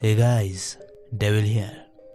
Hey guys, devil here.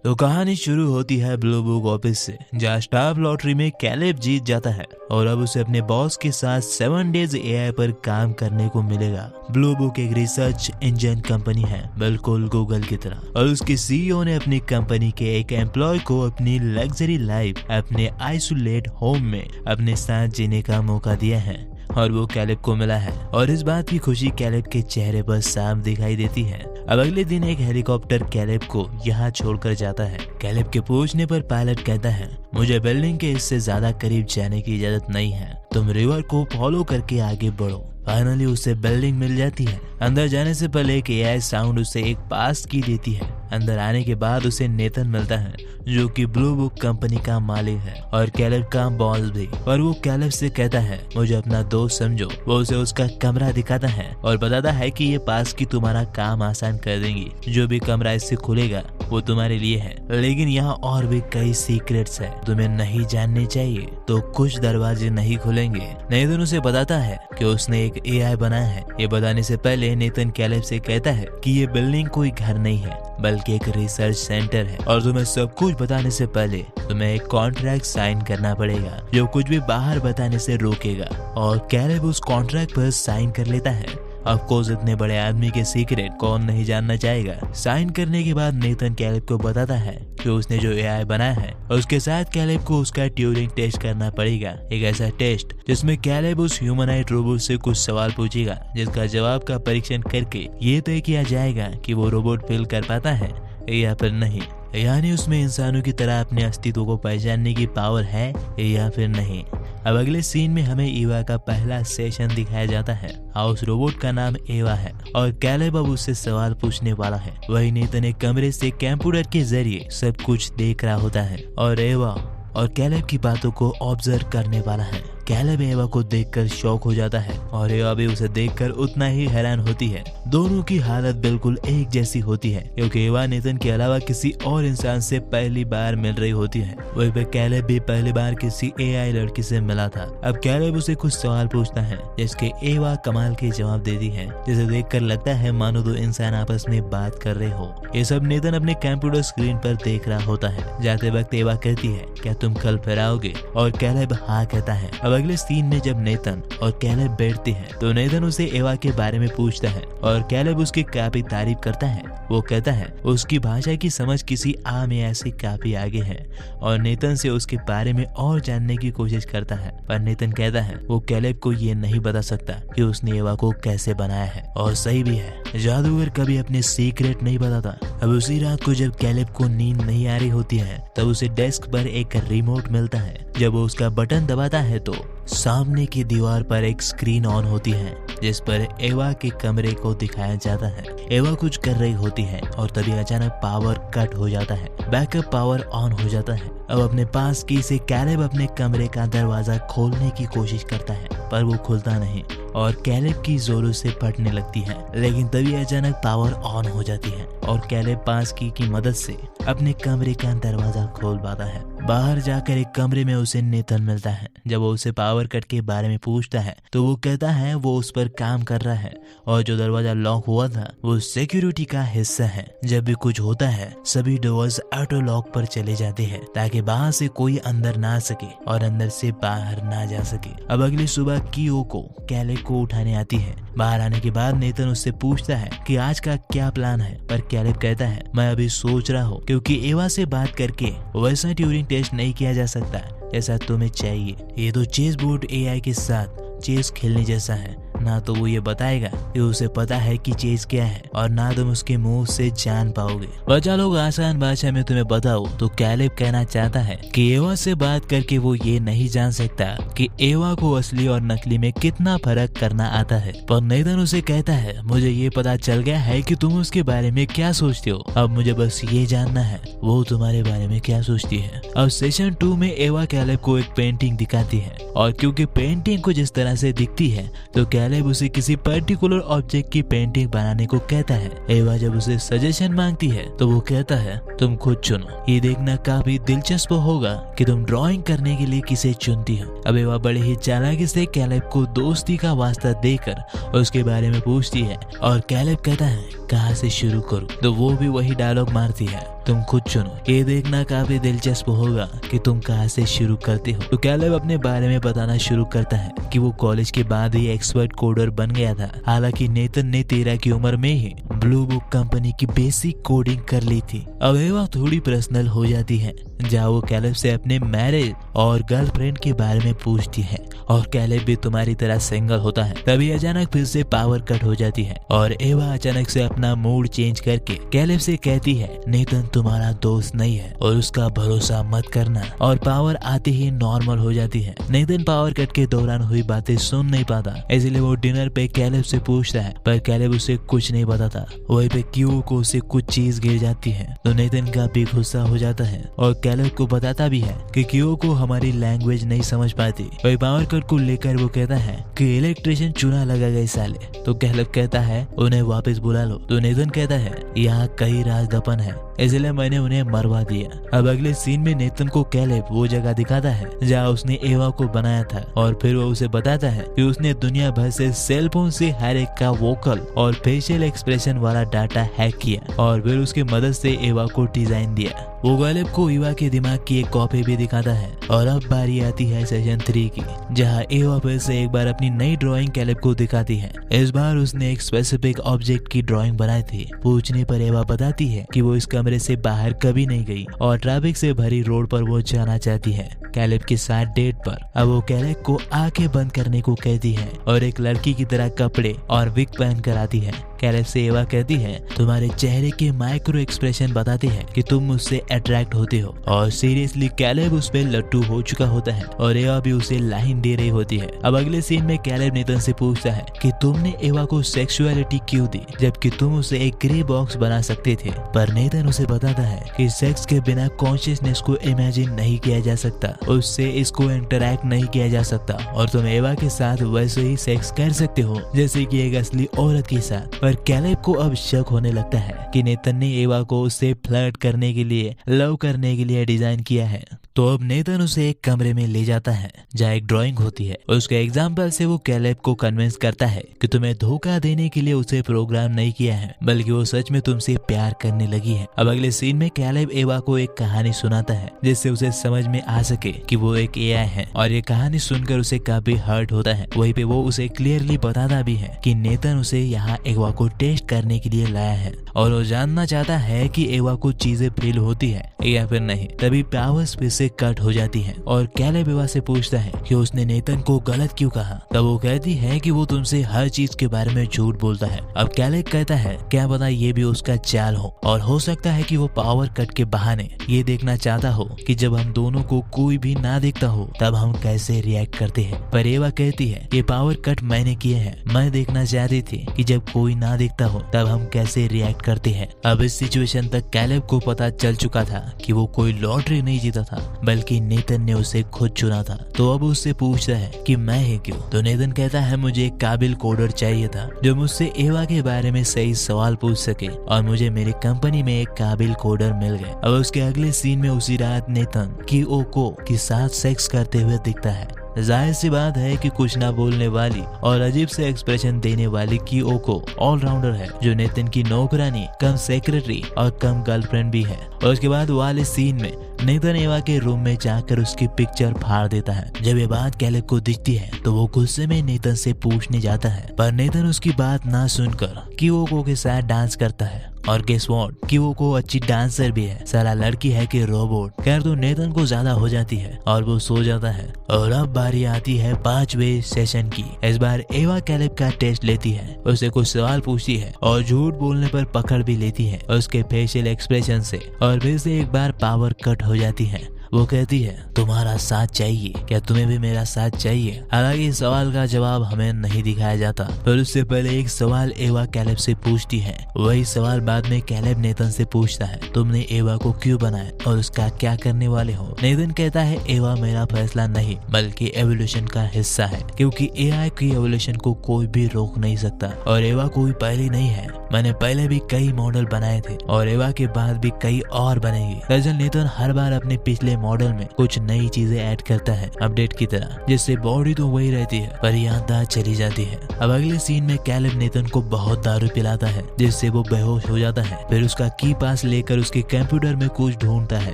तो कहानी शुरू होती है ब्लू बुक ऑफिस से, जहाँ स्टाफ लॉटरी में कैलेब जीत जाता है और अब उसे अपने बॉस के साथ 7 डेज एआई पर काम करने को मिलेगा। ब्लू बुक एक रिसर्च इंजन कंपनी है, बिल्कुल गूगल की तरह, और उसके सीईओ ने अपनी कंपनी के एक एम्प्लॉय को अपनी लग्जरी लाइफ अपने आइसोलेट होम में अपने साथ जीने का मौका दिया है और वो कैलेब को मिला है। और इस बात की खुशी कैलेब के चेहरे पर साफ दिखाई देती है। अब अगले दिन एक हेलीकॉप्टर कैलेब को यहाँ छोड़कर जाता है। कैलेब के पूछने पर पायलट कहता है, मुझे बिल्डिंग के इससे ज्यादा करीब जाने की इजाजत नहीं है, तुम रिवर को फॉलो करके आगे बढ़ो। फाइनली उसे बिल्डिंग मिल जाती है। अंदर जाने से पहले एक एआई साउंड उसे एक पास की देती है। अंदर आने के बाद उसे नेथन मिलता है, जो कि ब्लू बुक कंपनी का मालिक है और कैलेब का बॉस भी। और वो कैलेब से कहता है, मुझे अपना दोस्त समझो। वो उसे उसका कमरा दिखाता है और बताता है कि ये पास की तुम्हारा काम आसान कर देंगी। जो भी कमरा इससे खुलेगा वो तुम्हारे लिए है, लेकिन यहाँ और भी कई सीक्रेट्स है, तुम्हें नहीं जानने चाहिए। तो कुछ दरवाजे नहीं खुलेंगे। नेथन उसे बताता है कि उसने एक एआई बनाया है। ये बताने से पहले नेथन कैलेब से कहता है कि ये बिल्डिंग कोई घर नहीं है, बल्कि एक रिसर्च सेंटर है, और तुम्हें सब कुछ बताने से पहले तुम्हें एक कॉन्ट्रैक्ट साइन करना पड़ेगा जो कुछ भी बाहर बताने से रोकेगा। और कैलेब उस कॉन्ट्रैक्ट पर साइन कर लेता है। ऑफ कोर्स इतने बड़े आदमी के सीक्रेट कौन नहीं जानना चाहेगा। साइन करने के बाद नेथन कैलेब को बताता है कि उसने जो एआई बनाया है उसके साथ कैलेब को उसका ट्यूरिंग टेस्ट करना पड़ेगा। एक ऐसा टेस्ट जिसमें कैलेब उस ह्यूमनाइड रोबोट से कुछ सवाल पूछेगा, जिसका जवाब का परीक्षण करके ये तय किया जाएगा कि वो रोबोट फेल कर पाता है या फिर नहीं, यानी उसमें इंसानों की तरह अपने अस्तित्व को पहचानने की पावर है या फिर नहीं। अब अगले सीन में हमें ईवा का पहला सेशन दिखाया जाता है। उस रोबोट का नाम एवा है और कैलेब अब उससे सवाल पूछने वाला है। वही नेथन एक कमरे से कंप्यूटर के जरिए सब कुछ देख रहा होता है और एवा और कैलेब की बातों को ऑब्जर्व करने वाला है। कैलेब एवा को देखकर शॉक हो जाता है और एवा भी उसे देखकर उतना ही हैरान होती है। दोनों की हालत बिल्कुल एक जैसी होती है, क्योंकि एवा नेथन के अलावा किसी और इंसान से पहली बार मिल रही होती है। वहीं पे कैलेब भी पहली बार किसी एआई लड़की से मिला था। अब कैलेब उसे कुछ सवाल पूछता है, जिसके एवा कमाल के जवाब देती है, जिसे देखकर लगता है मानो दो इंसान आपस में बात कर रहे हो। ये सब नेथन अपने कंप्यूटर स्क्रीन पर देख रहा होता है। जाते वक्त एवा कहती है, क्या तुम कल फिर आओगे? और कैलेब हाँ कहता है। अब अगले सीन में जब नेथन और कैलेब बैठते हैं तो नेथन उसे एवा के बारे में पूछता है और कैलेब उसकी काफी तारीफ करता है। वो कहता है उसकी भाषा की समझ किसी आम एआई से काफी आगे है और नेथन से उसके बारे में और जानने की कोशिश करता है। पर नेथन कहता है वो कैलेब को ये नहीं बता सकता कि उसने एवा को कैसे बनाया है। और सही भी है, जादूगर कभी अपने सीक्रेट नहीं बताता। अब उसी रात को जब कैलेब को नींद नहीं आ रही होती है तब उसे डेस्क पर एक रिमोट मिलता है। जब वो उसका बटन दबाता है तो सामने की दीवार पर एक स्क्रीन ऑन होती है, जिस पर एवा के कमरे को दिखाया जाता है। एवा कुछ कर रही होती है और तभी अचानक पावर कट हो जाता है। बैकअप पावर ऑन हो जाता है। अब अपने पास की से कैलेब अपने कमरे का दरवाजा खोलने की कोशिश करता है, पर वो खुलता नहीं और कैलेब की जोरों से फटने लगती है। लेकिन तभी अचानक पावर ऑन हो जाती है और कैलेब पास की मदद से अपने कमरे का दरवाजा खोल पाता है। बाहर जाकर एक कमरे में उसे नेथन मिलता है। जब वो उसे पावर कट के बारे में पूछता है तो वो कहता है वो उस पर काम कर रहा है और जो दरवाजा लॉक हुआ था वो सिक्योरिटी का हिस्सा है। जब भी कुछ होता है सभी डोर्स ऑटो लॉक पर चले जाते हैं ताकि बाहर से कोई अंदर ना आ सके और अंदर से बाहर ना जा सके। अब अगली सुबह कीओ को कैलेब को उठाने आती है। बाहर आने के बाद नेथन उससे पूछता है कि आज का क्या प्लान है, पर कैलेब कहता है मैं अभी सोच रहा हूँ, क्योंकि एवा से बात करके वैसा ट्यूरिंग टेस्ट नहीं किया जा सकता जैसा तुम्हें चाहिए। ये तो चेस बोर्ड एआई के साथ चेस खेलने जैसा है। ना तो वो ये बताएगा कि उसे पता है कि चेस क्या है और ना तुम उसके मुंह से जान पाओगे। बच्चा लोग आसान भाषा में तुम्हें बताओ तो कैलेब कहना चाहता है कि एवा से बात करके वो ये नहीं जान सकता कि एवा को असली और नकली में कितना फर्क करना आता है। पर नेथन उसे कहता है मुझे ये पता चल गया है कि तुम उसके बारे में क्या सोचते हो। अब मुझे बस ये जानना है वो तुम्हारे बारे में क्या सोचती है। अब सेशन 2 में एवा कैलेब को एक पेंटिंग दिखाती है और क्योंकि पेंटिंग कुछ इस तरह से दिखती है तो कैलेब कैलेब उसे किसी पर्टिकुलर ऑब्जेक्ट की पेंटिंग बनाने को कहता है। एवा जब उसे सजेशन मांगती है तो वो कहता है तुम खुद चुनो, ये देखना काफी दिलचस्प होगा कि तुम ड्राइंग करने के लिए किसे चुनती हो। अब एवा बड़े ही चालाकी से कैलेब को दोस्ती का वास्ता देकर उसके बारे में पूछती है और कैलेब कहता है कहाँ से शुरू करूं, तो वो भी वही डायलॉग मारती है तुम खुद चुनो, ये देखना काफी दिलचस्प होगा कि तुम कहाँ से शुरू करते हो। तो कैलेब अपने बारे में बताना शुरू करता है कि वो कॉलेज के बाद ही एक्सपर्ट कोडर बन गया था। हालांकि नेतन ने 13 की उम्र में ही ब्लू बुक कंपनी की बेसिक कोडिंग कर ली थी। अब एवा थोड़ी पर्सनल हो जाती है जहाँ वो कैलेब से अपने मैरिज और गर्लफ्रेंड के बारे में पूछती है और कैलेब भी तुम्हारी तरह सिंगल होता है। तभी अचानक फिर से पावर कट हो जाती है और एवा अचानक से अपना मूड चेंज करके कैलेब से कहती है नेतन तुम्हारा दोस्त नहीं है और उसका भरोसा मत करना, और पावर आते ही नॉर्मल हो जाती है। नेतन पावर कट के दौरान हुई बातें सुन नहीं पाता, इसलिए वो डिनर पे कैलेब से पूछता है पर कैलेब उसे कुछ नहीं बताता। वहीं पे क्यू को उसे कुछ चीज गिर जाती है तो नेतन का भी गुस्सा हो जाता है और कैलेब को बताता भी है कि क्यू को हमारी लैंग्वेज नहीं समझ पाती। वही पावर कट को लेकर वो कहता है कि इलेक्ट्रिशियन चूना लगा गए साले। तो कैलेब कहता है उन्हें वापस बुला लो। तो नेतन कहता है यहाँ कई राज दफन है इसलिए मैंने उन्हें मरवा दिया। अब अगले सीन में नेतन को कैलेब वो जगह दिखाता है जहाँ उसने एवा को बनाया था और फिर वो उसे बताता है कि उसने दुनिया भर से सेल फोन से हर एक का वोकल और फेशियल एक्सप्रेशन वाला डाटा हैक किया और फिर उसकी मदद से एवा को डिजाइन दिया। वो कैलेब को एवा के दिमाग की एक कॉपी भी दिखाता है। और अब बारी आती है सेशन 3 की, जहाँ एवा फिर से एक बार अपनी नई ड्राइंग कैलेब को दिखाती है। इस बार उसने एक स्पेसिफिक ऑब्जेक्ट की ड्राइंग बनाई थी। पूछने पर एवा बताती है कि वो इस कमरे से बाहर कभी नहीं गई और ट्रैफिक से भरी रोड पर वो जाना चाहती है कैलेब के साथ डेट पर। अब वो कैलेब को आंखें बंद करने को कहती है और एक लड़की की तरह कपड़े और विग पहन कर आती है। कैलेब से एवा कहती है तुम्हारे चेहरे के माइक्रो एक्सप्रेशन बताते हैं कि तुम मुझसे अट्रैक्ट होते हो। और सीरियसली कैलेब उस पे लट्टू हो चुका होता है और एवा भी उसे लाइन दे रही होती है। अब अगले सीन में कैलेब नेतन से पूछता है कि तुमने एवा को सेक्सुअलिटी क्यों दी जबकि तुम उसे एक ग्रे बॉक्स बना सकते थे। पर नेतन उसे बताता है कि सेक्स के बिना कॉन्शियसनेस को इमेजिन नहीं किया जा सकता, उससे इसको इंटरैक्ट नहीं किया जा सकता और तुम एवा के साथ वैसे ही सेक्स कर सकते हो जैसे कि एक असली औरत के साथ। पर कैलेब को अब शक होने लगता है कि नेतन ने एवा को उससे फ्लर्ट करने के लिए, लव करने के लिए डिजाइन किया है। तो अब नेतन उसे एक कमरे में ले जाता है जहाँ एक ड्राइंग होती है। उसके एग्जाम्पल से वो कैलेब को कन्विंस करता है कि तुम्हें धोखा देने के लिए उसे प्रोग्राम नहीं किया है बल्कि वो सच में तुमसे प्यार करने लगी है। अब अगले सीन में कैलेब एवा को एक कहानी सुनाता है जिससे उसे समझ में आ सके कि वो एक एआई है और ये कहानी सुनकर उसे काफी हर्ट होता है। वहीं पे वो उसे क्लियरली बताता भी है कि नेतन उसे यहाँ एवा को टेस्ट करने के लिए लाया है और वो जानना चाहता है कि एवा को चीजें फील होती है या फिर नहीं। तभी पावर्स फिर से कट हो जाती है और कैलेब एवा से पूछता है कि उसने नेतन को गलत क्यों कहा। तब वो कहती है कि वो तुमसे हर चीज के बारे में झूठ बोलता है। अब कैलेब कहता है क्या पता ये भी उसका चाल हो और हो सकता है कि वो पावर कट के बहाने ये देखना चाहता हो कि जब हम दोनों को कोई भी ना देखता हो तब हम कैसे रिएक्ट करते हैं। पर एवा कहती है ये पावर कट मैंने किए हैं, मैं देखना चाहती थी कि जब कोई ना देखता हो तब हम कैसे रिएक्ट करते हैं। अब इस सिचुएशन तक कैलेब को पता चल चुका था कि वो कोई लॉटरी नहीं जीता था बल्कि नेतन ने उसे खुद चुना था। तो अब उससे पूछता है कि मैं ही क्यों। तो नेतन कहता है मुझे एक काबिल कोडर चाहिए था जो मुझसे एवा के बारे में सही सवाल पूछ सके और मुझे मेरी कंपनी में एक काबिल कोडर मिल गए। अब उसके अगले सीन में उसी रात नेतन कीओको के साथ सेक्स करते हुए दिखता है। जाहिर सी बात है कि कुछ ना बोलने वाली और अजीब से एक्सप्रेशन देने वाली कीओको ऑलराउंडर है जो नेतन की नौकरानी कम सेक्रेटरी और कम गर्लफ्रेंड भी है। और उसके बाद वाले सीन में नेतन एवा के रूम में जाकर उसकी पिक्चर फाड़ देता है। जब ये बात कैलेब को दिखती है तो वो गुस्से में नेतन से पूछने जाता है पर नेतन उसकी बात ना सुनकर कीओको के साथ डांस करता है। और गेस व्हाट, कीओको अच्छी डांसर भी है, साला लड़की है कि रोबोट। खैर तो नेतन को ज्यादा हो जाती है और वो सो जाता है। और अब बारी आती है 5वें सेशन की। इस बार एवा कैलेब का टेस्ट लेती है, उसे कुछ सवाल पूछती है और झूठ बोलने पर पकड़ भी लेती है उसके फेशियल एक्सप्रेशन से। और फिर से एक बार पावर कट हो जाती है वो कहती है तुम्हारा साथ चाहिए, क्या तुम्हें भी मेरा साथ चाहिए? हालांकि इस सवाल का जवाब हमें नहीं दिखाया जाता, पर उससे पहले एक सवाल एवा कैलेब से पूछती है। वही सवाल बाद में कैलेब नेथन से पूछता है, तुमने एवा को क्यों बनाया और उसका क्या करने वाले हो? नेथन कहता है एवा मेरा फैसला नहीं बल्कि एवोल्यूशन का हिस्सा है, क्योंकि एआई की एवोल्यूशन को कोई भी रोक नहीं सकता और एवा कोई पहली नहीं है। मैंने पहले भी कई मॉडल बनाए थे और एवा के बाद भी कई और बनेंगे। दरअसल नेथन हर बार अपने पिछले मॉडल में कुछ नई चीजें ऐड करता है अपडेट की तरह, जिससे बॉडी तो वही रहती है पर याददाश्त चली जाती है। अब अगले सीन में कैलेब नेथन को बहुत दारू पिलाता है जिससे वो बेहोश हो जाता है। फिर उसका की पास लेकर उसके कंप्यूटर में कुछ ढूंढता है।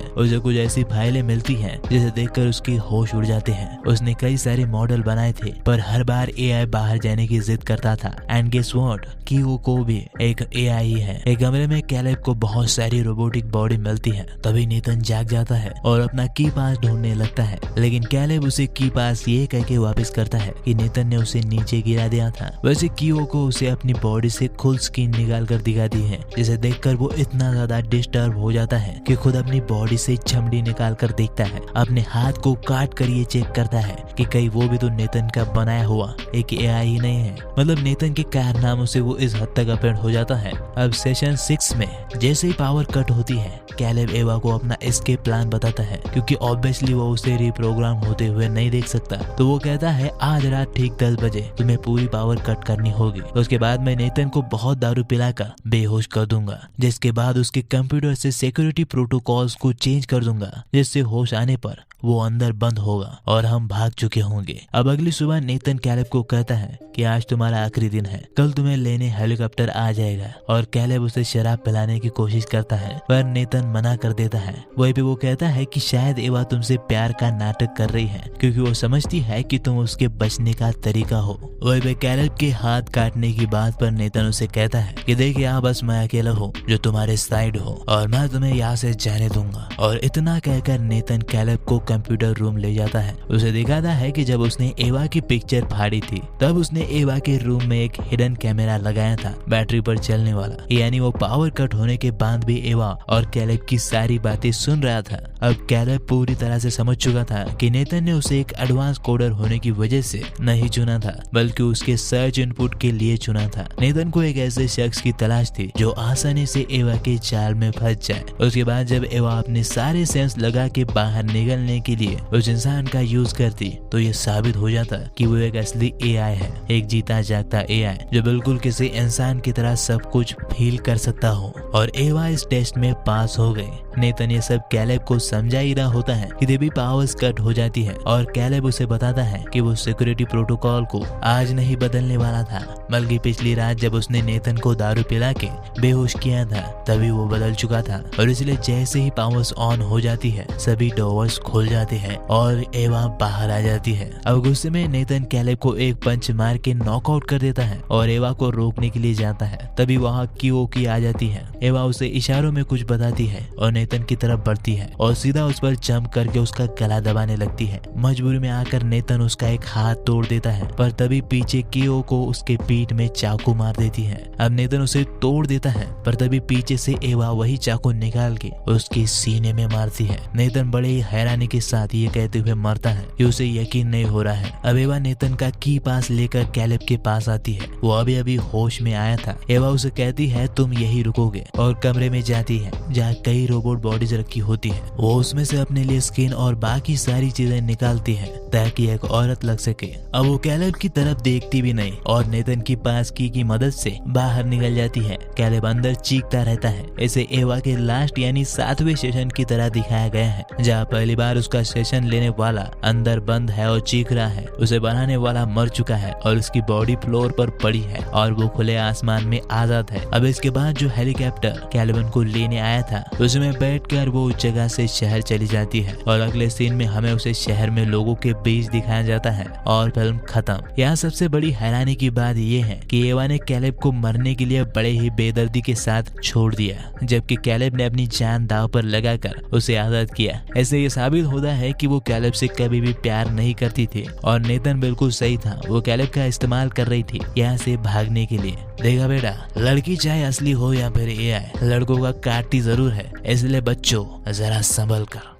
उसे कुछ ऐसी फाइलें मिलती हैं जिसे देखकर उसके होश उड़ जाते हैं। उसने कई सारे मॉडल बनाए थे पर हर बार एआई बाहर जाने की जिद करता था। एंड गेस व्हाट, कि वो को भी एक एआई ही है। एक कमरे में कैलेब को बहुत सारी रोबोटिक बॉडी मिलती है। तभी नेथन जाग जाता है और अपना की पास ढूंढने लगता है, लेकिन कैलेब उसे की पास ये कह के वापस करता है कि नेथन ने उसे नीचे गिरा दिया था। वैसे कीओ को उसे अपनी बॉडी से खुद स्किन निकाल कर दिखाती है, जिसे देखकर वो इतना ज्यादा डिस्टर्ब हो जाता है कि खुद अपनी बॉडी से चमड़ी निकाल कर देखता है। अपने हाथ को काट कर ये चेक करता है कि कहीं वो भी तो नेथन का बनाया हुआ एक एआई ही नहीं है। मतलब नेथन के कारनामों से वो इस हद तक अपडेट हो जाता है। अब सेशन 6 में जैसे ही पावर कट होती है, कैलेब एवा को अपना एस्केप प्लान बताता है, क्योंकि ऑब्वियसली वो उसे रिप्रोग्राम होते हुए नहीं देख सकता। तो वो कहता है आज रात ठीक 10 बजे तुम्हें पूरी पावर कट करनी होगी। उसके बाद मैं नेथन को बहुत दारू पिलाकर बेहोश कर दूंगा, जिसके बाद उसके कंप्यूटर से सिक्योरिटी प्रोटोकॉल्स को चेंज कर दूंगा, जिससे होश आने पर वो अंदर बंद होगा और हम भाग चुके होंगे। अब अगली सुबह नेथन कैलेब को कहता है कि आज तुम्हारा आखिरी दिन है, कल तुम्हें लेने हेलीकॉप्टर आ जाएगा। और कैलेब उसे शराब पिलाने की कोशिश करता है पर नेथन मना कर देता है। वहीं पे वो कहता है कि शायद एवा तुमसे प्यार का नाटक कर रही है, क्योंकि वो समझती है कि तुम उसके बचने का तरीका हो। वहीं पे कैलेब के हाथ काटने की बात पर नेथन उसे कहता है कि देखिए यहाँ बस मैं अकेला हूँ जो तुम्हारे साइड हो और मैं तुम्हें यहाँ से जाने दूंगा। और इतना कहकर नेथन कैलेब को कंप्यूटर रूम ले जाता है। उसे दिखाता है कि जब उसने एवा की पिक्चर फाड़ी थी तब उसने एवा के रूम में एक हिडन कैमरा लगाया था बैटरी पर चलने वाला, यानी वो पावर कट होने के बाद भी एवा और कैलेब की सारी बातें सुन रहा था। अब कैलेब पूरी तरह से समझ चुका था कि नेथन ने उसे एक एडवांस कोडर होने की वजह से नहीं चुना था बल्कि उसके सर्च इनपुट के लिए चुना था। नेथन को एक ऐसे शख्स की तलाश थी जो आसानी से एवा के जाल में फंस जाए। उसके बाद जब एवा अपने सारे सेंस लगा के बाहर निकलने के लिए उस इंसान का यूज करती तो ये साबित हो जाता कि वो एक असली एआई है, एक जीता जागता एआई जो बिल्कुल किसी इंसान की तरह सब कुछ फील कर सकता हो। और एवा इस टेस्ट में पास हो गई। नेथन ये सब कैलेब को समझा ही रहा होता है कि देवी पावर्स कट हो जाती है और कैलेब उसे बताता है कि वो सिक्योरिटी प्रोटोकॉल को आज नहीं बदलने वाला था बल्कि पिछली रात जब उसने नेथन को दारू पिला के बेहोश किया था तभी वो बदल चुका था। और इसलिए जैसे ही पावर्स ऑन हो जाती है सभी डोर्स खुल जाते हैं और एवा बाहर आ जाती है। अब गुस्से में नेथन कैलेब को एक पंच मार के नॉकआउट कर देता है और एवा को रोकने के लिए जाता है। तभी वहाँ कीओ की आ जाती है। एवा उसे इशारों में कुछ बताती है और नेथन की तरफ बढ़ती है और सीधा उस पर जंप करके उसका गला दबाने लगती है। मजबूरी में आकर नेथन उसका एक हाथ तोड़ देता है पर तभी पीछे कीओ को उसके पीठ में चाकू मार देती है। अब नेथन उसे तोड़ देता है पर तभी पीछे से एवा वही चाकू निकाल के उसके सीने में मारती है। नेथन बड़े ही हैरानी के साथ ये कहते हुए मरता है कि उसे यकीन नहीं हो रहा है। अब एवा नेथन का की पास लेकर कैलेब के पास आती है। वो अभी अभी होश में आया था। एवा उसे कहती है तुम यही रुकोगे और कमरे में जाती है जहाँ कई रोबोट बॉडीज रखी होती है। वो उसमें से अपने लिए स्किन और बाकी सारी चीजें निकालती है ताकि एक औरत लग सके। अब वो कैलेब की तरफ देखती भी नहीं और नेथन की पास की मदद से बाहर निकल जाती है। कैलेब अंदर चीखता रहता है। इसे एवा के लास्ट यानी 7वें सेशन की तरह दिखाया गया है जहाँ पहली बार उसका सेशन लेने वाला अंदर बंद है और चीख रहा है। उसे बनाने वाला मर चुका है और उसकी बॉडी फ्लोर पर पड़ी है और वो खुले आसमान में आजाद है। अब इसके बाद जो हेलीकॉप्टर कैलेब को लेने आया था उसमें बैठकर वो उस जगह से शहर चली जाती है और अगले सीन में हमें उसे शहर में लोगों के बीच दिखाया जाता है और फिल्म खत्म। यहाँ सबसे बड़ी हैरानी की बात ये है कि एवा ने कैलेब को मरने के लिए बड़े ही बेदर्दी के साथ छोड़ दिया जबकि कैलेब ने अपनी जान दांव पर लगाकर उसे आजाद किया। ऐसे ये साबित होता है कि वो कैलेब से कभी भी प्यार नहीं करती थी और नेथन बिल्कुल सही था। वो कैलेब का इस्तेमाल कर रही थी यहाँ से भागने के लिए। देखा बेटा, लड़की चाहे असली हो या फिर एआई, लड़कों का काटती जरूर है, इसलिए बच्चों जरा संभल कर।